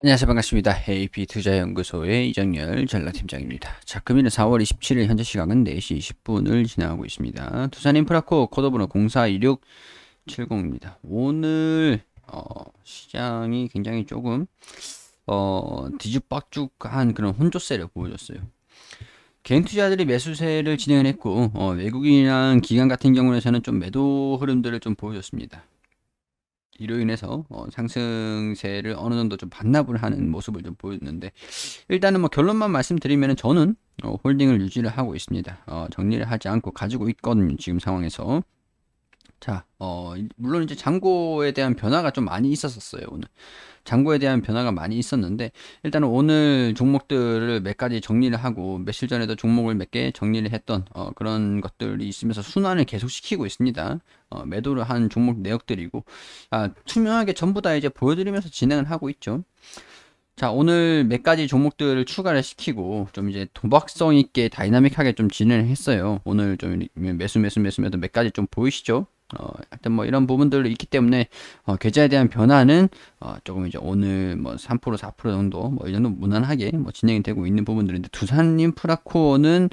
안녕하세요. 반갑습니다. AP투자연구소의 이정열 전략팀장입니다. 자, 금일은 4월 27일 현재 시각은 4시 20분을 지나가고 있습니다. 두산인프라코 코드번호 042670입니다. 오늘 시장이 굉장히 조금 뒤죽박죽한 그런 혼조세를 보여줬어요. 개인 투자들이 매수세를 진행을 했고 외국인이랑 기관 같은 경우에는 좀 매도 흐름들을 좀 보여줬습니다. 이로 인해서 상승세를 어느 정도 좀 반납을 하는 모습을 좀 보였는데, 일단은 뭐 결론만 말씀드리면 저는 홀딩을 유지를 하고 있습니다. 정리를 하지 않고 가지고 있거든요, 지금 상황에서. 자, 물론 이제 잔고에 대한 변화가 좀 많이 있었어요, 오늘. 잔고에 대한 변화가 많이 있었는데, 일단은 오늘 종목들을 몇 가지 정리를 하고, 며칠 전에도 종목을 몇 개 정리를 했던 그런 것들이 있으면서 순환을 계속 시키고 있습니다. 매도를 한 종목 내역들이고, 투명하게 전부 다 이제 보여드리면서 진행을 하고 있죠. 자, 오늘 몇 가지 종목들을 추가를 시키고 좀 이제 도박성 있게 다이나믹하게 좀 진행을 했어요. 오늘 좀 매수 몇 가지 좀 보이시죠? 하여튼 뭐 이런 부분들이 있기 때문에 계좌에 대한 변화는 조금 이제 오늘 뭐 3% 4% 정도 뭐 이 정도 무난하게 뭐 진행이 되고 있는 부분들인데, 두산인프라코어는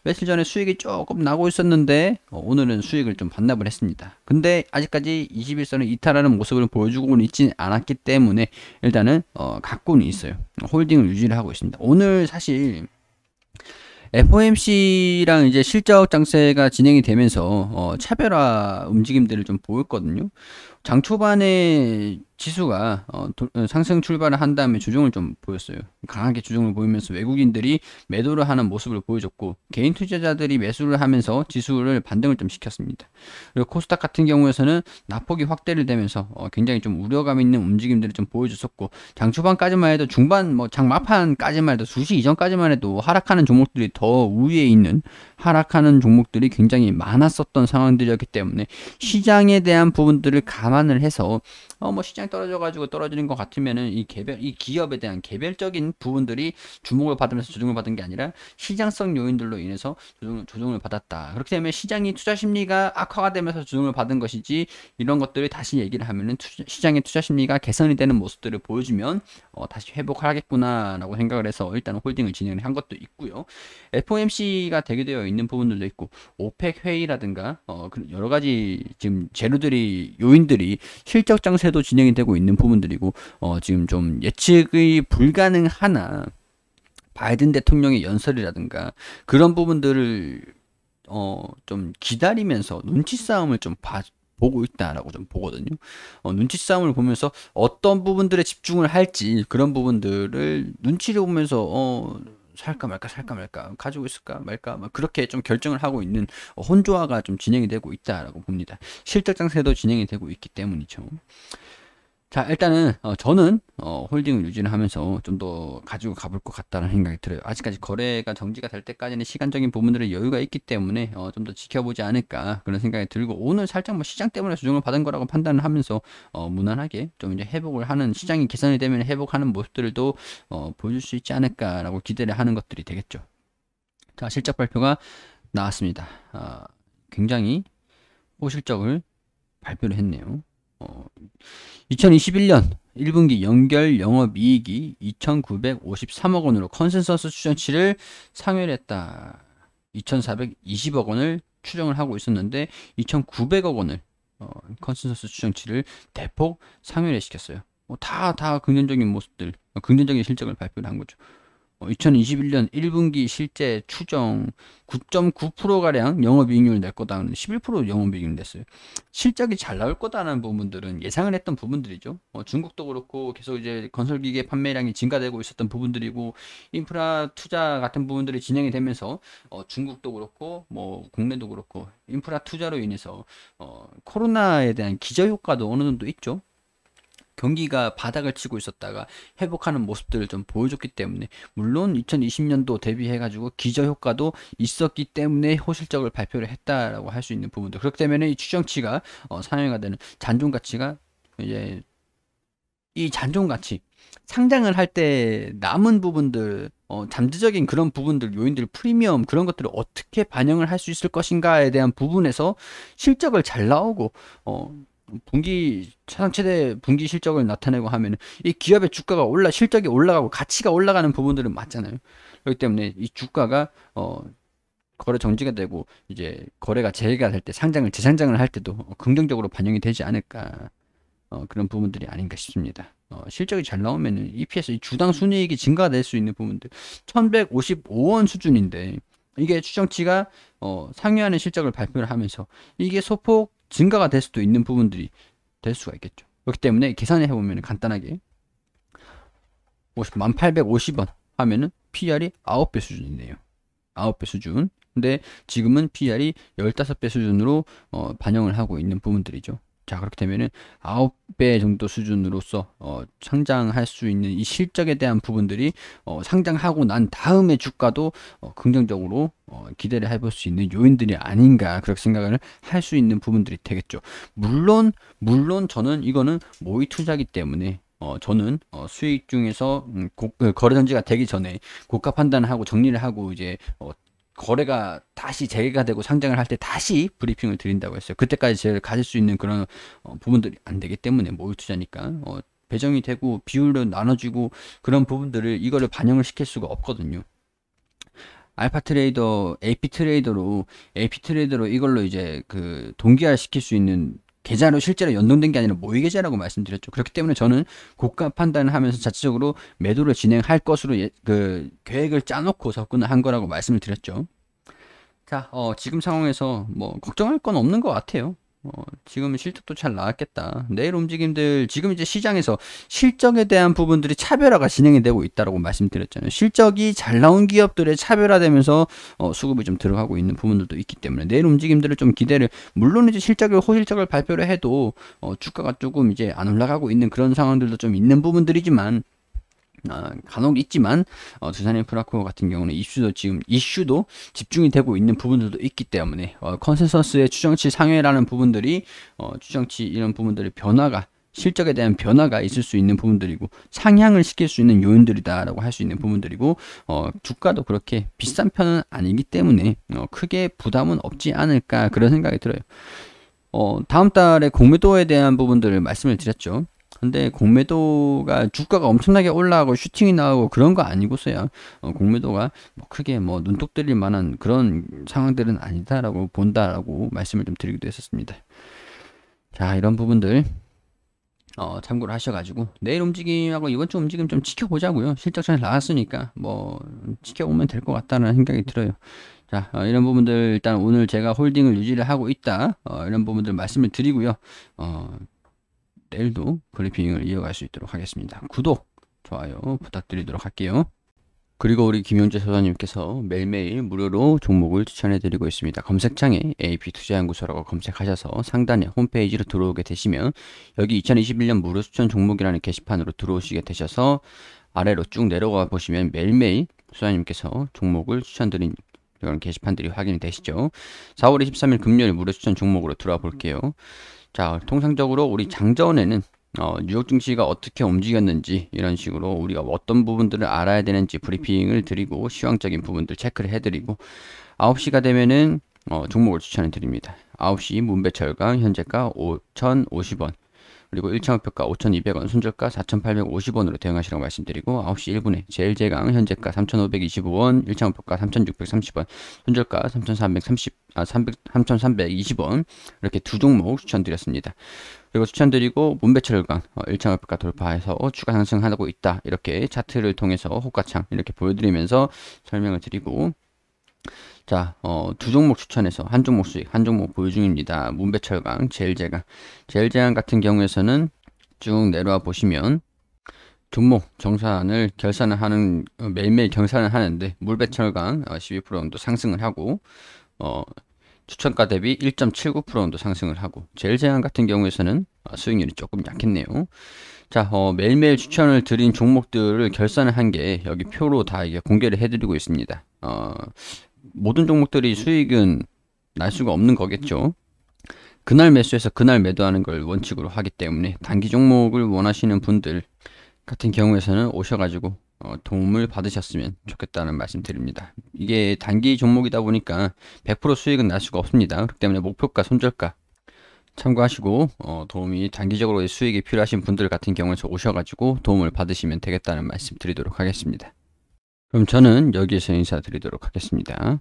며칠 전에 수익이 조금 나고 있었는데 오늘은 수익을 좀 반납을 했습니다. 근데 아직까지 21선을 이탈하는 모습을 보여주고는 있지 않았기 때문에 일단은 갖고는 있어요. 홀딩을 유지를 하고 있습니다. 오늘 사실 FOMC랑 이제 실적 장세가 진행이 되면서 차별화 움직임들을 좀 보였거든요. 장 초반에 지수가 상승 출발을 한 다음에 주종을 좀 보였어요. 강하게 주종을 보이면서 외국인들이 매도를 하는 모습을 보여줬고, 개인 투자자들이 매수를 하면서 지수를 반등을 좀 시켰습니다. 그리고 코스닥 같은 경우에서는 낙폭이 확대를 되면서 굉장히 좀 우려감 있는 움직임들을 좀 보여줬었고, 장 초반까지만 해도 중반 뭐 장 막판까지만 해도 2시 이전까지만 해도 하락하는 종목들이 더 우위에 있는 하락하는 종목들이 굉장히 많았었던 상황들이었기 때문에 시장에 대한 부분들을 감안을 해서 뭐 시장 떨어져가지고 떨어지는 것 같으면은 이 기업에 대한 개별적인 부분들이 주목을 받으면서 조정을 받은 게 아니라 시장성 요인들로 인해서 조정을 받았다. 그렇게 되면 시장이 투자 심리가 악화가 되면서 조정을 받은 것이지, 이런 것들을 다시 얘기를 하면은 시장의 투자 심리가 개선이 되는 모습들을 보여주면 다시 회복하겠구나라고 생각을 해서 일단 홀딩을 진행을 한 것도 있고요. FOMC가 되게 되어 있는 부분들도 있고, 오펙 회의라든가 여러 가지 지금 재료들이 요인들이 실적 장세도 진행이 되고 있는 부분들이고, 지금 좀 예측이 불가능하나 바이든 대통령의 연설이라든가 그런 부분들을 좀 기다리면서 눈치 싸움을 좀 보고 있다라고 좀 보거든요. 눈치 싸움을 보면서 어떤 부분들에 집중을 할지, 그런 부분들을 눈치를 보면서 살까 말까 살까 말까 가지고 있을까 말까 막 그렇게 좀 결정을 하고 있는 혼조화가 좀 진행이 되고 있다라고 봅니다. 실적 장세도 진행이 되고 있기 때문이죠. 자, 일단은 저는 홀딩을 유지를 하면서 좀 더 가지고 가볼 것 같다는 생각이 들어요. 아직까지 거래가 정지가 될 때까지는 시간적인 부분들의 여유가 있기 때문에 좀 더 지켜보지 않을까 그런 생각이 들고, 오늘 살짝 뭐 시장 때문에 조정을 받은 거라고 판단을 하면서 무난하게 좀 이제 회복을 하는, 시장이 개선이 되면 회복하는 모습들도 보여줄 수 있지 않을까라고 기대를 하는 것들이 되겠죠. 자, 실적 발표가 나왔습니다. 굉장히 호실적을 발표를 했네요. 어, 2021년 1분기 연결 영업이익이 2,953억 원으로 컨센서스 추정치를 상회했다. 2,420억 원을 추정을 하고 있었는데 2,900억 원을 컨센서스 추정치를 대폭 상회를 시켰어요. 다 긍정적인 모습들, 긍정적인 실적을 발표를 한 거죠. 2021년 1분기 실제 추정 9.9%가량 영업이익률을 낼 거다는 11% 영업이익률을 냈어요. 실적이 잘 나올 거다라는 부분들은 예상을 했던 부분들이죠. 중국도 그렇고 계속 이제 건설기계 판매량이 증가되고 있었던 부분들이고, 인프라 투자 같은 부분들이 진행이 되면서 중국도 그렇고 뭐 국내도 그렇고 인프라 투자로 인해서 코로나에 대한 기저효과도 어느 정도 있죠. 경기가 바닥을 치고 있었다가 회복하는 모습들을 좀 보여줬기 때문에, 물론 2020년도 대비해가지고 기저효과도 있었기 때문에 호실적을 발표를 했다라고 할 수 있는 부분도, 그렇기 때문에 이 추정치가 상회가 되는 잔존가치가 이제 이 잔존가치 상장을 할 때 남은 부분들, 잠재적인 그런 부분들, 요인들, 프리미엄 그런 것들을 어떻게 반영을 할 수 있을 것인가에 대한 부분에서 실적을 잘 나오고 분기 사상 최대 분기 실적을 나타내고 하면은 이 기업의 주가가 실적이 올라가고 가치가 올라가는 부분들은 맞잖아요. 그렇기 때문에 이 주가가 거래 정지가 되고 이제 거래가 재개가 될 때 재상장을 할 때도 긍정적으로 반영이 되지 않을까, 그런 부분들이 아닌가 싶습니다. 실적이 잘 나오면은 EPS 이 주당 순이익이 증가될 수 있는 부분들 1155원 수준인데 이게 추정치가 상회하는 실적을 발표를 하면서 이게 소폭 증가가 될 수도 있는 부분들이 될 수가 있겠죠. 그렇기 때문에 계산을 해보면 간단하게 1850원 하면은 PR이 9배 수준이네요. 9배 수준. 근데 지금은 PR이 15배 수준으로 반영을 하고 있는 부분들이죠. 자, 그렇게 되면은 9배 정도 수준으로서 상장할 수 있는 이 실적에 대한 부분들이 상장하고 난 다음에 주가도 긍정적으로 기대를 해볼 수 있는 요인들이 아닌가, 그렇게 생각을 할 수 있는 부분들이 되겠죠. 물론 저는 이거는 모의 투자기 때문에 저는 수익 중에서 거래 정지가 되기 전에 고가 판단을 하고 정리를 하고 이제 거래가 다시 재개가 되고 상장을 할 때 다시 브리핑을 드린다고 했어요. 그때까지 제가 가질 수 있는 그런 부분들이 안 되기 때문에 모의 투자니까 배정이 되고 비율로 나눠지고 그런 부분들을 이거를 반영을 시킬 수가 없거든요. 알파 트레이더, AP 트레이더로 이걸로 이제 그 동기화 시킬 수 있는 계좌로 실제로 연동된 게 아니라 모의 계좌라고 말씀드렸죠. 그렇기 때문에 저는 고가 판단을 하면서 자체적으로 매도를 진행할 것으로 그 계획을 짜놓고 접근을 한 거라고 말씀을 드렸죠. 자, 지금 상황에서 뭐 걱정할 건 없는 것 같아요. 지금은 실적도 잘 나왔겠다. 내일 움직임들, 지금 이제 시장에서 실적에 대한 부분들이 차별화가 진행이 되고 있다고 말씀드렸잖아요. 실적이 잘 나온 기업들의 차별화되면서 수급이 좀 들어가고 있는 부분들도 있기 때문에 내일 움직임들을 좀 기대를, 물론 이제 호실적을 발표를 해도 주가가 조금 이제 안 올라가고 있는 그런 상황들도 좀 있는 부분들이지만, 간혹 있지만 두산인프라코 같은 경우는 이슈도 집중이 되고 있는 부분들도 있기 때문에 컨센서스의 추정치 상회라는 부분들이 추정치 이런 부분들의 변화가, 실적에 대한 변화가 있을 수 있는 부분들이고 상향을 시킬 수 있는 요인들이다라고 할 수 있는 부분들이고, 주가도 그렇게 비싼 편은 아니기 때문에 크게 부담은 없지 않을까, 그런 생각이 들어요. 다음 달에 공매도에 대한 부분들을 말씀을 드렸죠. 근데 공매도가 주가가 엄청나게 올라가고 슈팅이 나오고 그런 거 아니고서야 공매도가 뭐 크게 뭐 눈독 들일 만한 그런 상황들은 아니다라고 본다라고 말씀을 좀 드리기도 했었습니다. 자, 이런 부분들 참고를 하셔가지고 내일 움직임하고 이번 주 움직임 좀 지켜보자고요. 실적 잘 나왔으니까 뭐 지켜보면 될 것 같다는 생각이 들어요. 자, 이런 부분들 일단 오늘 제가 홀딩을 유지를 하고 있다, 이런 부분들 말씀을 드리고요. 내일도 브리핑을 이어갈 수 있도록 하겠습니다. 구독, 좋아요 부탁드리도록 할게요. 그리고 우리 김용재 소장님께서 매일매일 무료로 종목을 추천해드리고 있습니다. 검색창에 AP투자연구소라고 검색하셔서 상단에 홈페이지로 들어오게 되시면 여기 2021년 무료 추천 종목이라는 게시판으로 들어오시게 되셔서 아래로 쭉 내려가 보시면 매일매일 소장님께서 종목을 추천드린 이런 게시판들이 확인이 되시죠. 4월 23일 금요일 무료 추천 종목으로 들어와 볼게요. 자, 통상적으로 우리 장전에는 뉴욕 증시가 어떻게 움직였는지 이런 식으로 우리가 어떤 부분들을 알아야 되는지 브리핑을 드리고 시황적인 부분들 체크를 해드리고 9시가 되면은 종목을 추천해 드립니다. 9시 문배철강 현재가 5,050원, 그리고 1차 목표가 5,200원, 손절가 4,850원으로 대응하시라고 말씀드리고 9시 1분에 제일제강 현재가 3,525원, 1차 목표가 3,630원, 손절가 3,320원, 이렇게 두 종목 추천드렸습니다. 그리고 추천드리고 문배철강 1차 목표가 돌파해서 추가 상승하고 있다, 이렇게 차트를 통해서 호가창 이렇게 보여드리면서 설명을 드리고, 자, 두 종목 추천해서 한 종목 수익, 한 종목 보유 중입니다. 문배철강, 제일제강 같은 경우에서는 쭉 내려와 보시면 종목 정산을 결산을 하는, 매일매일 결산을 하는데 문배철강 12% 정도 상승을 하고 추천가 대비 1.79% 정도 상승을 하고, 제일제강 같은 경우에서는 수익률이 조금 약했네요. 자, 매일매일 추천을 드린 종목들을 결산을 한 게 여기 표로 다 이게 공개를 해드리고 있습니다. 모든 종목들이 수익은 날 수가 없는 거겠죠. 그날 매수해서 그날 매도하는 걸 원칙으로 하기 때문에 단기 종목을 원하시는 분들 같은 경우에서는 오셔가지고 도움을 받으셨으면 좋겠다는 말씀 드립니다. 이게 단기 종목이다 보니까 100% 수익은 날 수가 없습니다. 그렇기 때문에 목표가, 손절가 참고하시고 도움이 단기적으로 수익이 필요하신 분들 같은 경우는 오셔가지고 도움을 받으시면 되겠다는 말씀 드리도록 하겠습니다. 그럼 저는 여기에서 인사드리도록 하겠습니다.